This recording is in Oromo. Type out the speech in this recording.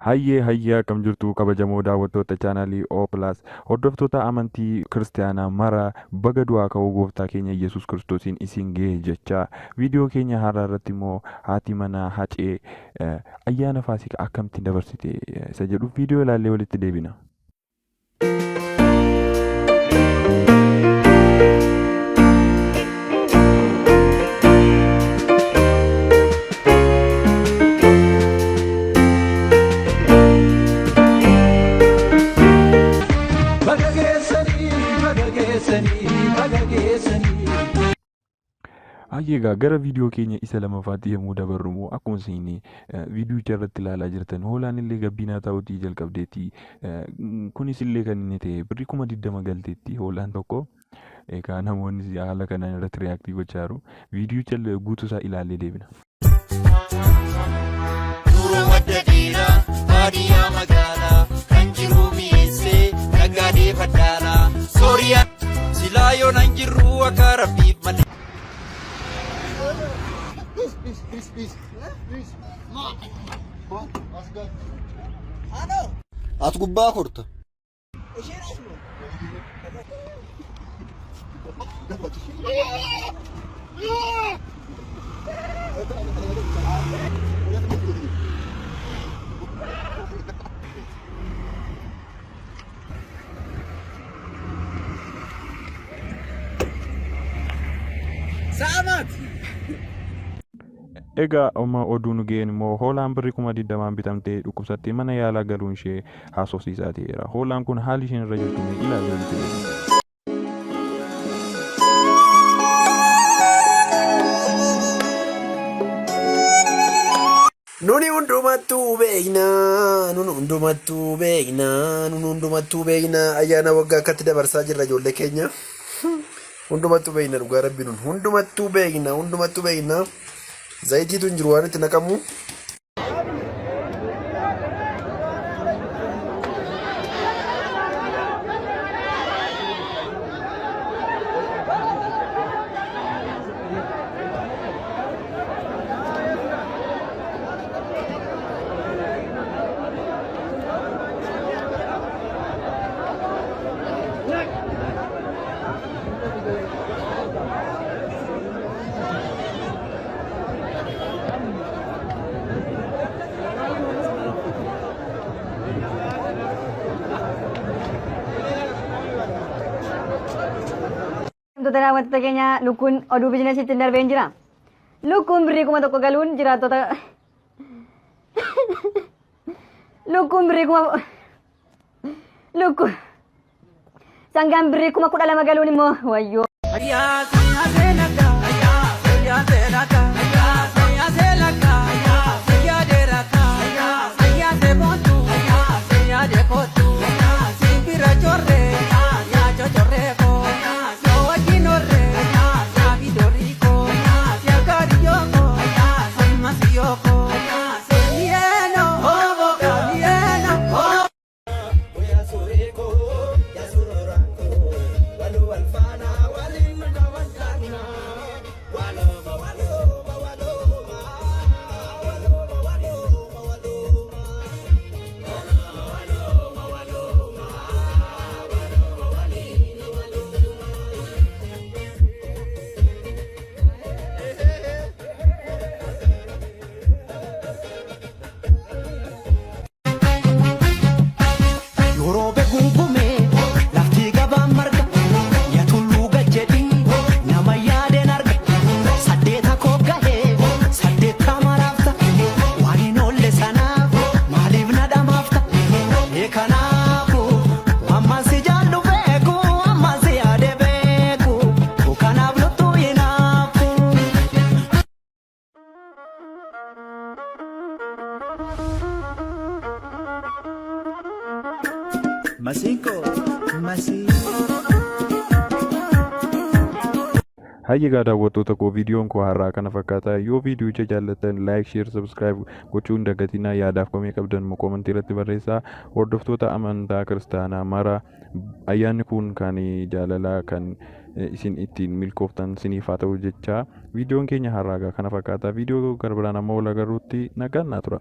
Hayyee akkam jirtu kabajamoo daawwattoota chaanalii O+ hordoftoota amantii kiristaanaa mara baga du'aa ka'uu gooftaa keenya Yesuus Kiristoosiin isin ga'e jecha viidiyoo keenya har'aa irratti immoo haati manaa Hacee ayyaana Faasikaa akkamitti dabarsite isa jedhu viidiyoo ilaallee walitti deebina. Egaa gara viidiyoo keenya isa lamaffaatti yommuu dabarru immoo akkuma isin viidiyoo irratti ilaalaa jirtan hoolaan illee gabbinaa ta'uutii jalqabdeetti. Kunis illee kan inni ta'e birrii 20 galteetti hoolaan tokko. Egaa namoonni haala kanaan irratti riyaaktii gochaa jiru. Viidiyoo guutuu isaa ilaallee deebina. Dura wadda dhiiraa baadiyyaa magaalaa kan jiru mi'eessee naggaadee faddaanaa sooriyaa silaa yoo nan jirru akka rabbiif malee. At gubbaa korta. Selamat. Egaa amma oduun ga'een immoo hoolaan birrii 20 bitamtee dhukkubsattee mana yaalaa galuun ishee haasofsiisaa ta'eera. Hoolaan kun haalli isheen irra jirtu ilaalaa jirti. Nuni hundumattuu beekna ayyaana waggaa akkatti dabarsaa jirra ijoollee keenya. Hundumattuu beekna dhugaa rabbi nun hundumattuu beekna. Zayitiitu hin jiru waan itti naqamu. Totana wanti keenya lukkuun oduu biizinasiitti darbee hin jira. Lukkuun birrii 1,000 galuun jiraattota lukkuun birrii 1000 sangaan birrii 12,000 galuun immoo wayyoo. Hayyigaa daawwattoota koo viidiyoon koo har'aa kana fakkaata. Yoo viidiyoo jaallatan like, share, subscribe gochuu hin dagatinaa. Yaadaaf komii qabdan immoo komentii irratti barreessaa. Hordoftoota amantaa kiristaanaa mara ayyaanni kun kan jaalalaa kan isin ittiin milkooftan siniif haa ta'u jecha viidiyoon keenya har'aa kana fakkaata. Viidiyoo gara biraan amma wal agarruutti nagaan naa tura.